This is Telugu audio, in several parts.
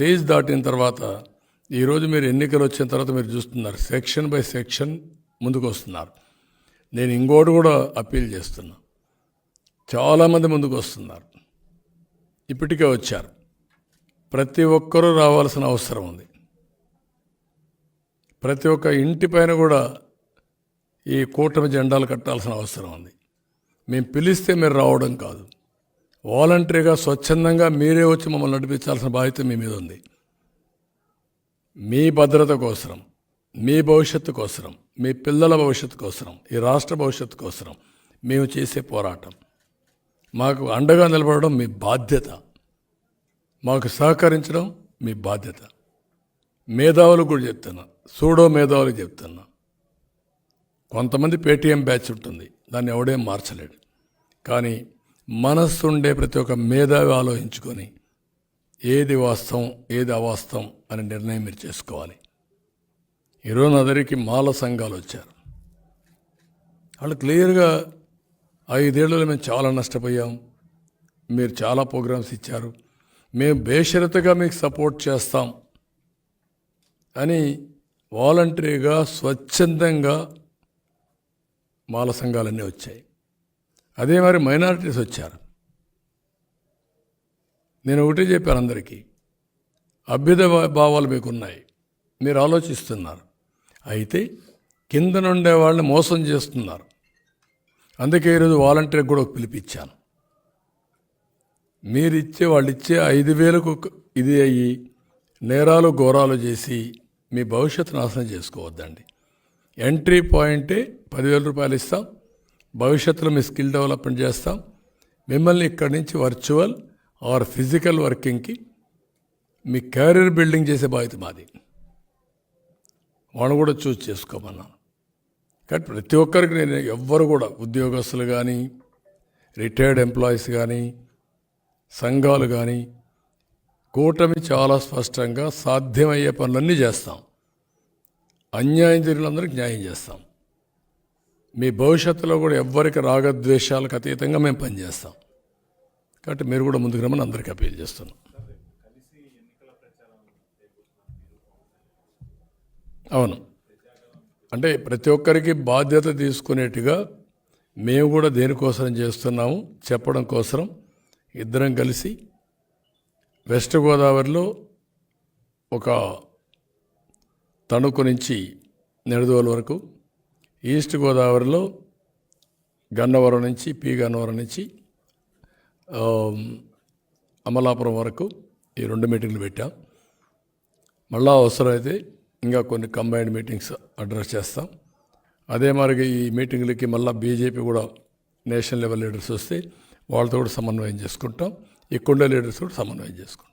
స్టేజ్ దాటిన తర్వాత ఈరోజు మీరు ఎన్నికలు వచ్చిన తర్వాత మీరు చూస్తున్నారు, సెక్షన్ బై సెక్షన్ ముందుకు వస్తున్నారు. నేను ఇంకోటి కూడా అప్పీల్ చేస్తున్నా, చాలామంది ముందుకు వస్తున్నారు, ఇప్పటికే వచ్చారు. ప్రతి ఒక్కరూ రావాల్సిన అవసరం ఉంది. ప్రతి ఒక్క ఇంటి పైన కూడా ఈ కూటమి జెండాలు కట్టాల్సిన అవసరం ఉంది. మేము పిలిస్తే మీరు రావడం కాదు, వాలంటరీగా స్వచ్ఛందంగా మీరే వచ్చి మమ్మల్ని నడిపించాల్సిన బాధ్యత మీ మీద ఉంది. మీ భద్రత కోసం, మీ భవిష్యత్తు కోసం, మీ పిల్లల భవిష్యత్తు కోసం, ఈ రాష్ట్ర భవిష్యత్తు కోసం మేము చేసే పోరాటం. మాకు అండగా నిలబడడం మీ బాధ్యత, మాకు సహకరించడం మీ బాధ్యత. మేధావులు కూడా చెప్తున్నా, సూడో మేధావులు చెప్తున్నా, కొంతమంది పేటీఎం బ్యాచ్ ఉంటుంది, దాన్ని ఎవడేం మార్చలేడు. కానీ మనస్సుండే ప్రతి ఒక్క మేధావి ఆలోచించుకొని ఏది వాస్తవం ఏది అవాస్తవం అనే నిర్ణయం మీరు చేసుకోవాలి. ఈరోజు నా దగ్గరికి మాల సంఘాలు వచ్చారు. వాళ్ళు క్లియర్గా 5 ఏళ్లలో మేము చాలా నష్టపోయాం, మీరు చాలా ప్రోగ్రామ్స్ ఇచ్చారు, మేము బేషరతుగా మీకు సపోర్ట్ చేస్తాం అని వాలంటరీగా స్వచ్ఛందంగా మాల సంఘాలన్నీ వచ్చాయి. అదే మరి మైనారిటీస్ వచ్చారు. నేను ఒకటే చెప్పాను అందరికీ, అభ్యుదయ భావాలు మీకున్నాయి, మీరు ఆలోచిస్తున్నారు, అయితే కింద నుండే వాళ్ళని మోసం చేస్తున్నారు. అందుకే ఈరోజు వాలంటీర్కి కూడా ఒక పిలిపించాను. వాళ్ళు ఇచ్చే 5,000కు ఇది అయ్యి నేరాలు ఘోరాలు చేసి మీ భవిష్యత్తు నాశనం చేసుకోవద్దండి. ఎంట్రీ పాయింటే 10,000 రూపాయలు ఇస్తాం, భవిష్యత్తులో మీ స్కిల్ డెవలప్మెంట్ చేస్తాం, మిమ్మల్ని ఇక్కడి నుంచి వర్చువల్ ఆర్ ఫిజికల్ వర్కింగ్కి మీ కెరీర్ బిల్డింగ్ చేసే బాధ్యత మాది. వాళ్ళు కూడా చూస్ చేసుకోమన్నాను. కాబట్టి ప్రతి ఒక్కరికి నేను ఎవ్వరు కూడా ఉద్యోగస్తులు కానీ, రిటైర్డ్ ఎంప్లాయీస్ కానీ, సంఘాలు కానీ, కూటమి చాలా స్పష్టంగా సాధ్యమయ్యే పనులన్నీ చేస్తాం. అన్యాయం జరిగినందరికీ న్యాయం చేస్తాం. మీ భవిష్యత్తులో కూడా ఎవ్వరికి రాగద్వేషాలకు అతీతంగా మేము పనిచేస్తాం. కాబట్టి మీరు కూడా ముందుకు రమ్మని అందరికీ అప్పీల్ చేస్తున్నాం. అవును, అంటే ప్రతి ఒక్కరికి బాధ్యత తీసుకునేట్టుగా మేము కూడా దేనికోసం చేస్తున్నాము చెప్పడం కోసం ఇద్దరం కలిసి వెస్ట్ గోదావరిలో ఒక తణుకు నుంచి నిడదవోలు వరకు, ఈస్ట్ గోదావరిలో గన్నవరం నుంచి గన్నవరం నుంచి అమలాపురం వరకు ఈ 2 మీటింగ్లు పెట్టాం. మళ్ళా అవసరమైతే ఇంకా కొన్ని కంబైన్డ్ మీటింగ్స్ అడ్రస్ చేస్తాం. అదే మరి ఈ మీటింగ్లకి మళ్ళీ బీజేపీ కూడా నేషనల్ లెవెల్ లీడర్స్ వస్తే వాళ్ళతో కూడా సమన్వయం చేసుకుంటాం, ఇక్కడుండే లీడర్స్ కూడా సమన్వయం చేసుకుంటాం.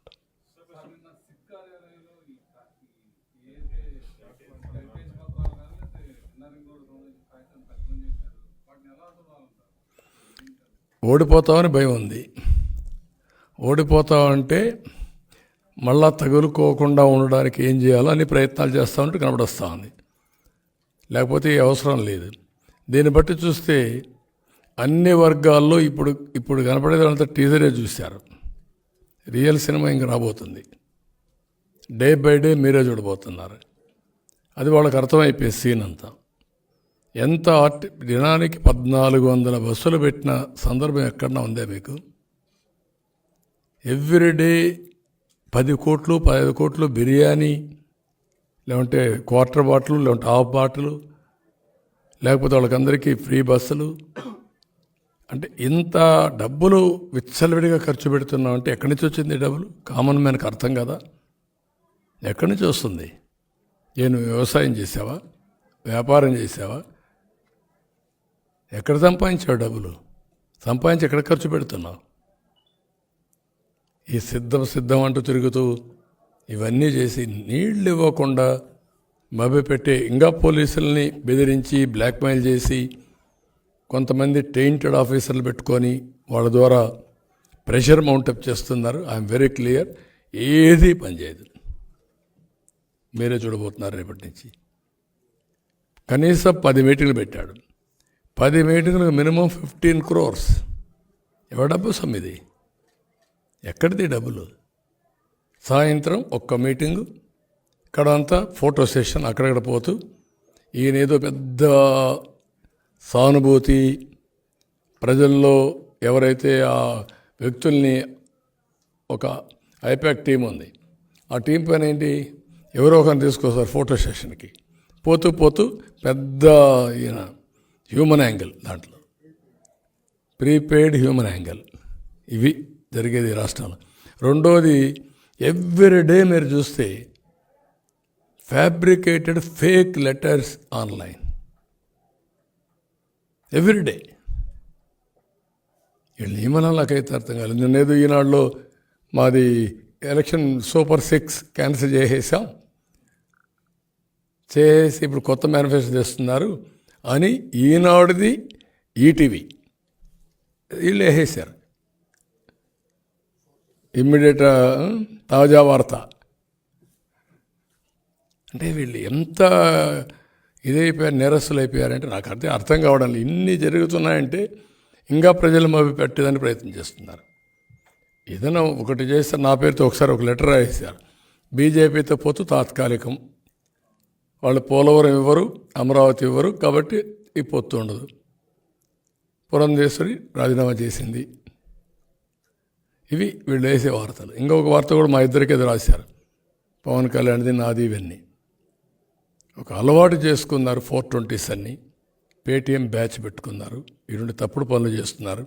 ఓడిపోతామని భయం ఉంది. ఓడిపోతామంటే మళ్ళా తగులుకోకుండా ఉండడానికి ఏం చేయాలో అన్ని ప్రయత్నాలు చేస్తామంటే కనబడొస్తూ ఉంది. లేకపోతే అవసరం లేదు. దీన్ని బట్టి చూస్తే అన్ని వర్గాల్లో ఇప్పుడు కనపడేదంతా టీజరే చూశారు. రియల్ సినిమా ఇంక రాబోతుంది. డే బై డే మీరే చూడబోతున్నారు. అది వాళ్ళకి అర్థమైపోయే సీన్ అంతా. ఎంత దినానికి 1,400 బస్సులు పెట్టిన సందర్భం ఎక్కడన్నా ఉందే మీకు? ఎవ్రీడే 10 కోట్లు 15 కోట్లు బిర్యానీ, లేకుంటే క్వార్టర్ బాటిల్, లేకుంటే హాఫ్ బాటిల్, లేకపోతే వాళ్ళకందరికీ ఫ్రీ బస్సులు. అంటే ఇంత డబ్బులు విచ్చలవిడిగా ఖర్చు పెడుతున్నామంటే ఎక్కడి నుంచి వచ్చింది డబ్బులు? కామన్ మ్యాన్కి అర్థం కదా. ఎక్కడి నుంచి వస్తుంది? నేను వ్యవసాయం చేసావా, వ్యాపారం చేసావా? ఎక్కడ సంపాదించావు డబ్బులు? సంపాదించి ఎక్కడ ఖర్చు పెడుతున్నావు? ఈ సిద్ధం అంటూ తిరుగుతూ ఇవన్నీ చేసి నీళ్ళు ఇవ్వకుండా మభ్యపెట్టి, ఇంకా పోలీసుల్ని బెదిరించి బ్లాక్మెయిల్ చేసి కొంతమంది టెయింటెడ్ ఆఫీసర్లు పెట్టుకొని వాళ్ళ ద్వారా ప్రెషర్ మౌంటప్ చేస్తున్నారు. ఐఎమ్ వెరీ క్లియర్, ఏది పనిచేయదు. మీరే చూడబోతున్నారు రేపటి నుంచి. కనీసం 10 మీటింగ్లు పెట్టాడు. 10 మీటింగ్లకు మినిమం 15 crores. ఎవరి డబ్బు సొమ్మిది? ఎక్కడిది డబ్బులు? సాయంత్రం ఒక్క మీటింగు, ఇక్కడ అంతా ఫోటో సెషన్, అక్కడక్కడ పోతూ ఈయనేదో పెద్ద సానుభూతి, ప్రజల్లో ఎవరైతే ఆ వ్యక్తుల్ని, ఒక ఐపాక్ టీం ఉంది, ఆ టీం పైన ఏంటి, ఎవరో ఒకరిని తీసుకొస్తారు ఫోటో సెషన్కి, పోతూ పోతూ పెద్ద ఈయన హ్యూమన్ యాంగిల్, దాంట్లో ప్రీపెయిడ్ హ్యూమన్ యాంగిల్. ఇవి జరిగేది రాష్ట్రంలో. రెండోది, ఎవ్రీడే మీరు చూస్తే fabricated fake letters online, everyday. వీళ్ళు ఏమన్నా నాకైతే అర్థం కాలేదు. నేనేదో ఈనాడులో మాది ఎలక్షన్ సూపర్ 6 క్యాన్సిల్ చేసేసాం, చేసి ఇప్పుడు కొత్త మేనిఫెస్టో చేస్తున్నారు అని ఈనాడుది ఈటీవీ వీళ్ళు వేసేసారు. ఇమ్మీడియట్ తాజా వార్త. అంటే వీళ్ళు ఎంత ఇదైపోయారు, నేరస్తులు అయిపోయారంటే నాకు అర్థం కావడం లేదు. ఇన్ని జరుగుతున్నాయంటే ఇంకా ప్రజలు మభ్య పెట్టేదని ప్రయత్నం చేస్తున్నారు. ఏదైనా ఒకటి చేస్తే నా పేరుతో ఒకసారి ఒక లెటర్ రాసేశారు, బీజేపీతో పోతూ తాత్కాలికం, వాళ్ళు పోలవరం ఇవ్వరు, అమరావతి ఇవ్వరు, కాబట్టి ఈ పొత్తు ఉండదు. పురంధేశ్వరి రాజీనామా చేసింది. ఇవి వీళ్ళు వేసే వార్తలు. ఇంకొక వార్త కూడా మా ఇద్దరికి ఎదురు రాశారు, పవన్ కళ్యాణ్ది నాది. ఇవన్నీ ఒక అలవాటు చేసుకున్నారు. 420s అన్ని పేటీఎం బ్యాచ్ పెట్టుకున్నారు. ఈ రెండు తప్పుడు పనులు చేస్తున్నారు.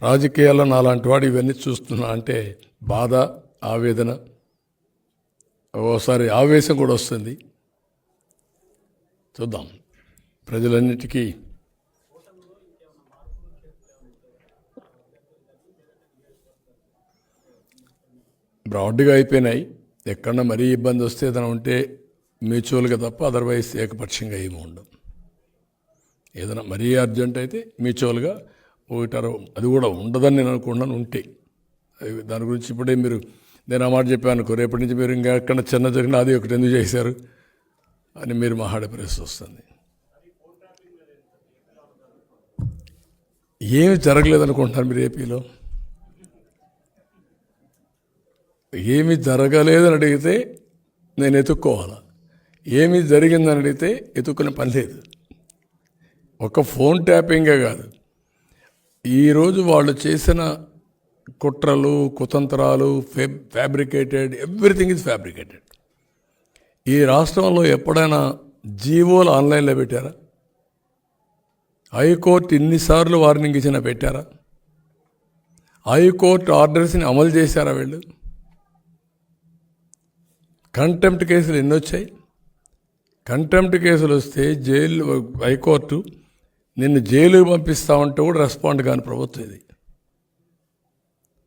రాజకీయాల్లో నాలాంటి వాడు ఇవన్నీ చూస్తున్నా అంటే బాధ, ఆవేదన, ఓసారి ఆవేశం కూడా వస్తుంది. చూద్దాం. ప్రజలన్నిటికీ బ్రాడ్గా అయిపోయినాయి. ఎక్కడన్నా మరీ ఇబ్బంది వస్తే ఏదైనా ఉంటే మ్యూచువల్గా తప్ప అదర్వైజ్ ఏకపక్షంగా ఏమి ఉండవు. ఏదైనా మరీ అర్జెంట్ అయితే మ్యూచువల్గా ఒకటారో, అది కూడా ఉండదని నేను అనుకున్నాను. ఉంటే దాని గురించి ఇప్పుడే మీరు, నేను ఆ మాట చెప్పాను అనుకో, రేపటి నుంచి మీరు ఇంకా ఎక్కడ చిన్న జరిగినా అది ఒకటి ఎందుకు చేశారు అని మీరు మాట్లాడే పరిస్థితి వస్తుంది. ఏమి జరగలేదనుకుంటున్నారు మీరు ఏపీలో? ఏమి జరగలేదని అడిగితే నేను ఎత్తుక్కోవాలా, ఏమి జరిగిందని అడిగితే ఎత్తుక్కునే పని లేదు. ఒక ఫోన్ ట్యాపింగే కాదు, ఈరోజు వాళ్ళు చేసిన కుట్రలు, కుతంత్రాలు, ఫ్యాబ్రికేటెడ్, ఎవ్రీథింగ్ ఈజ్ ఫ్యాబ్రికేటెడ్. ఈ రాష్ట్రంలో ఎప్పుడైనా జీవోలు ఆన్లైన్లో పెట్టారా? హైకోర్టు ఇన్నిసార్లు వార్నింగ్ ఇచ్చినా పెట్టారా? హైకోర్టు ఆర్డర్స్ని అమలు చేశారా వీళ్ళు? కంటెంప్ట్ కేసులు ఎన్ని వచ్చాయి? కంటెంప్ట్ కేసులు వస్తే జైలు, హైకోర్టు నిన్ను జైలుకి పంపిస్తామంటే కూడా రెస్పాండ్ కాని ప్రభుత్వం ఇది.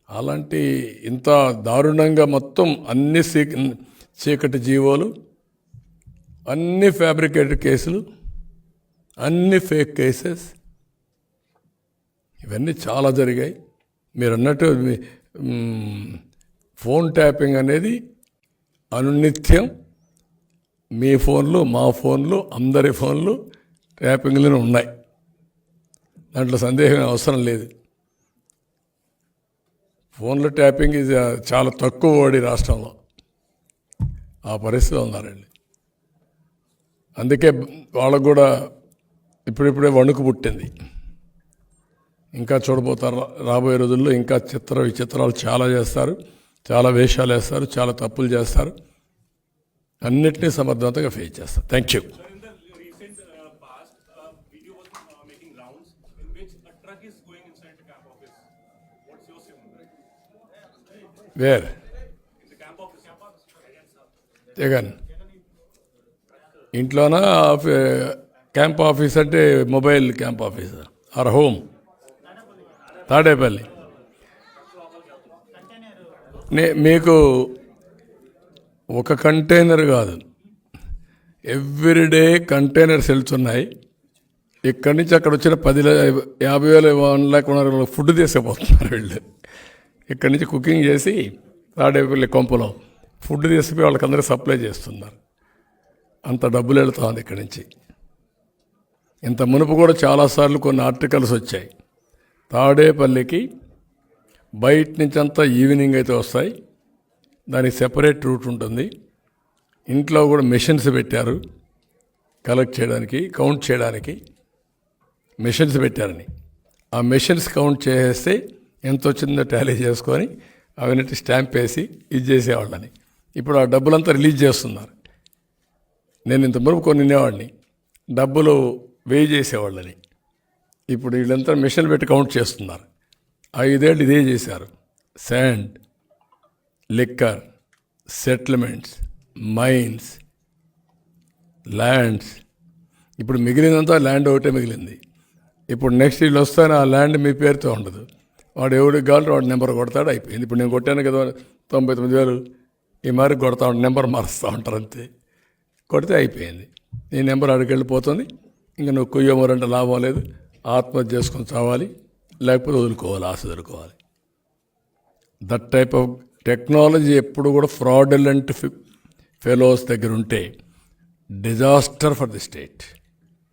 అలాంటి ఇంత దారుణంగా మొత్తం అన్ని చీకటి జీవోలు, అన్ని ఫ్యాబ్రికేటెడ్ కేసులు, అన్ని ఫేక్ కేసెస్, ఇవన్నీ చాలా జరిగాయి. మీరు అన్నట్టు ఫోన్ ట్యాపింగ్ అనేది అనునిత్యం మీ ఫోన్లు, మా ఫోన్లు, అందరి ఫోన్లు ట్యాపింగ్లోనే ఉన్నాయి. దాంట్లో సందేహం అవసరం లేదు. ఫోన్లో ట్యాపింగ్ ఇది చాలా తక్కువ వాడి రాష్ట్రంలో ఆ పరిస్థితిలో ఉన్నారండి. అందుకే వాళ్ళకు కూడా ఇప్పుడిప్పుడే వణుకు పుట్టింది. ఇంకా చూడబోతారు రాబోయే రోజుల్లో. ఇంకా విచిత్రాలు చాలా చేస్తారు, చాలా వేషాలు వేస్తారు, చాలా తప్పులు చేస్తారు. అన్నిటినీ సమర్థవంతంగా ఫేస్ చేస్తారు. Thank you. వేర్ జగన్ ఇంట్లోనా? క్యాంప్ ఆఫీస్ అంటే mobile camp office or home? Tadepalli. మీకు ఒక కంటైనర్ కాదు, ఎవ్రీడే కంటైనర్స్ వెళ్తున్నాయి. ఇక్కడి నుంచి అక్కడ వచ్చిన 50,000 1 lakh ఫుడ్ తీసుకుపోతున్నారు వీళ్ళు. ఇక్కడి నుంచి కుకింగ్ చేసి తాడేపల్లి కొంపలో ఫుడ్ తీసుకుపోయి వాళ్ళకందరూ సప్లై చేస్తున్నారు. అంత డబ్బులు వెళుతుంది ఇక్కడి నుంచి. ఇంత మునుపు కూడా చాలాసార్లు కొన్ని ఆర్టికల్స్ వచ్చాయి. తాడేపల్లికి బయట నుంచి అంతా ఈవినింగ్ అయితే వస్తాయి, దానికి సెపరేట్ రూట్ ఉంటుంది. ఇంట్లో కూడా మెషిన్స్ పెట్టారు, కలెక్ట్ చేయడానికి, కౌంట్ చేయడానికి మెషిన్స్ పెట్టారని. ఆ మెషిన్స్ కౌంట్ చేసేస్తే ఎంత వచ్చిందో టాలీ చేసుకొని అవన్నీ స్టాంప్ వేసి ఇది చేసేవాళ్ళని. ఇప్పుడు ఆ డబ్బులంతా రిలీజ్ చేస్తున్నారు. నేను ఇంతవరకు కొన్ని వినేవాడిని, డబ్బులు వే చేసేవాళ్ళని. ఇప్పుడు వీళ్ళంతా మిషన్ పెట్టి కౌంట్ చేస్తున్నారు. 5 ఏళ్ళు ఇదే చేశారు. Sand, liquor, settlements, mines, lands. ఇప్పుడు మిగిలినంతా ల్యాండ్ ఒకటే మిగిలింది. ఇప్పుడు నెక్స్ట్ వీళ్ళు వస్తాను ఆ ల్యాండ్ మీ పేరుతో ఉండదు. వాడు ఎవరికి కావాలంటే వాడు నెంబర్ కొడతాడు, అయిపోయింది. ఇప్పుడు నేను కొట్టాను కదా 99,000, ఈ మరి కొడతా ఉంటాను, నెంబర్ మారుస్తూ ఉంటారు అంతే. కొడితే అయిపోయింది. నీ నెంబర్ అడిగి వెళ్ళిపోతుంది. ఇంకా నువ్వు కుయ్యమరంటే లాభం లేదు, ఆత్మహత్య చేసుకొని చావాలి, లేకపోతే వదులుకోవాలి, ఆశ వదులుకోవాలి. దట్ టైప్ ఆఫ్ టెక్నాలజీ ఎప్పుడు కూడా ఫ్రాడులెంట్ ఫెలోస్ దగ్గర ఉంటే disaster for the state.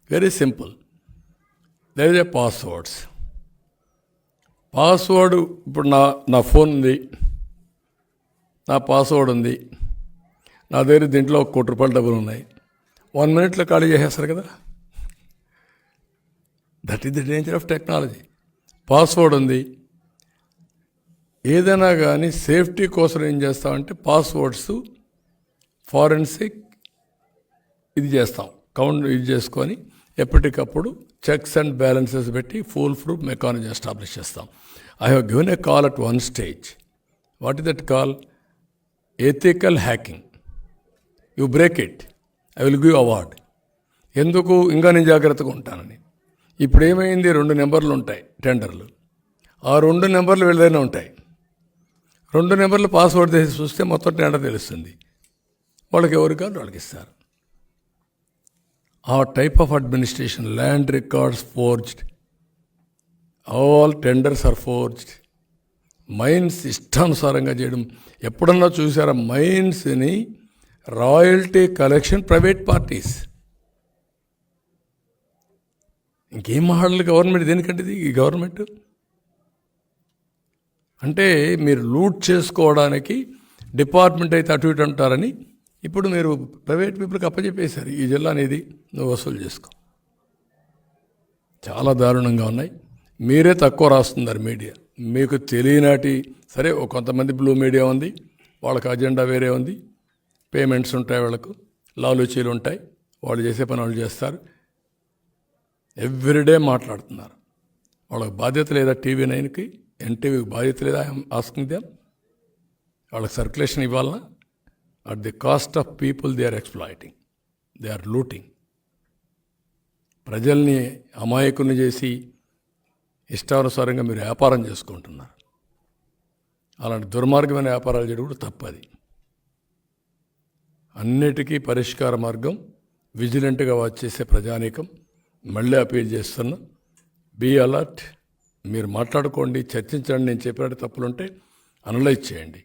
Very simple. There is a password. ఇప్పుడు నా ఫోన్ ఉంది, నా పాస్వర్డ్ ఉంది, నా దగ్గర దీంట్లో 1 కోటి రూపాయలు డబ్బులు ఉన్నాయి. 1 minute ఖాళీ చేసేస్తారు కదా. That is the danger of technology. Password ఉంది. ఏదైనా కానీ సేఫ్టీ కోసం ఏం చేస్తామంటే పాస్వర్డ్స్ ఫారెన్సిక్ ఇది చేస్తాం, కౌంట్ ఇది చేసుకొని ఎప్పటికప్పుడు చెక్స్ అండ్ బ్యాలెన్సెస్ పెట్టి ఫుల్ ప్రూఫ్ మెకానిజం ఎస్టాబ్లిష్ చేస్తాం. I have given a call at one stage. What is that call? Ethical hacking. You break it, I will give award. ఎందుకు? ఇంకా నేను జాగ్రత్తగా ఉంటానని. ఇప్పుడు ఏమైంది, 2 నెంబర్లు ఉంటాయి టెండర్లు. ఆ 2 నెంబర్లు వీళ్ళదైనా ఉంటాయి. 2 నెంబర్లు పాస్వర్డ్ చేసి చూస్తే మొత్తం టెండర్ తెలుస్తుంది. వాళ్ళకి ఎవరికి కాదు వాళ్ళకి ఇస్తారు. ఆ type of administration. Land records forged, all tenders are forged. Mines ఇష్టానుసారంగా చేయడం. ఎప్పుడన్నా చూసారా మైన్స్ని రాయల్టీ కలెక్షన్ ప్రైవేట్ పార్టీస్? ఇంకేం మాట్లాడాలి గవర్నమెంట్ దేనికంటే? ఈ గవర్నమెంట్ అంటే మీరు లూట్ చేసుకోవడానికి డిపార్ట్మెంట్ అయితే అటు ఇటు అంటారని ఇప్పుడు మీరు ప్రైవేట్ పీపుల్కి అప్పచెప్పేశారు. ఈ జిల్లా అనేది నువ్వు వసూలు చేసుకో. చాలా దారుణంగా ఉన్నాయి. మీరే తక్కువ రాస్తున్నారు మీడియా. మీకు తెలియనాటి సరే కొంతమంది బ్లూ మీడియా ఉంది, వాళ్ళకి అజెండా వేరే ఉంది, పేమెంట్స్ ఉంటాయి, వాళ్ళకు లాలూచీలు ఉంటాయి, వాళ్ళు చేసే పని వాళ్ళు చేస్తారు. ఎవ్రీడే మాట్లాడుతున్నారు. వాళ్ళకి బాధ్యత లేదా? TV9కి, NTVకి బాధ్యత లేదా? Asking them. వాళ్ళకి సర్క్యులేషన్ ఇవ్వాలన్నా? At the cost of people they are exploiting, they are looting. ప్రజల్ని అమాయకుల్ని చేసి ఇష్టానుసారంగా మీరు వ్యాపారం చేసుకుంటున్నారు. అలాంటి దుర్మార్గమైన వ్యాపారాలు చేయడం కూడా తప్పది. అన్నిటికీ పరిష్కార మార్గం విజిలెంట్గా వాచ్ చేసే ప్రజానీకం. మళ్ళీ అపీల్ చేస్తున్నా, బీ అలర్ట్. మీరు మాట్లాడుకోండి, చర్చించండి. నేను చెప్పినట్టు తప్పులుంటే అనలైజ్ చేయండి.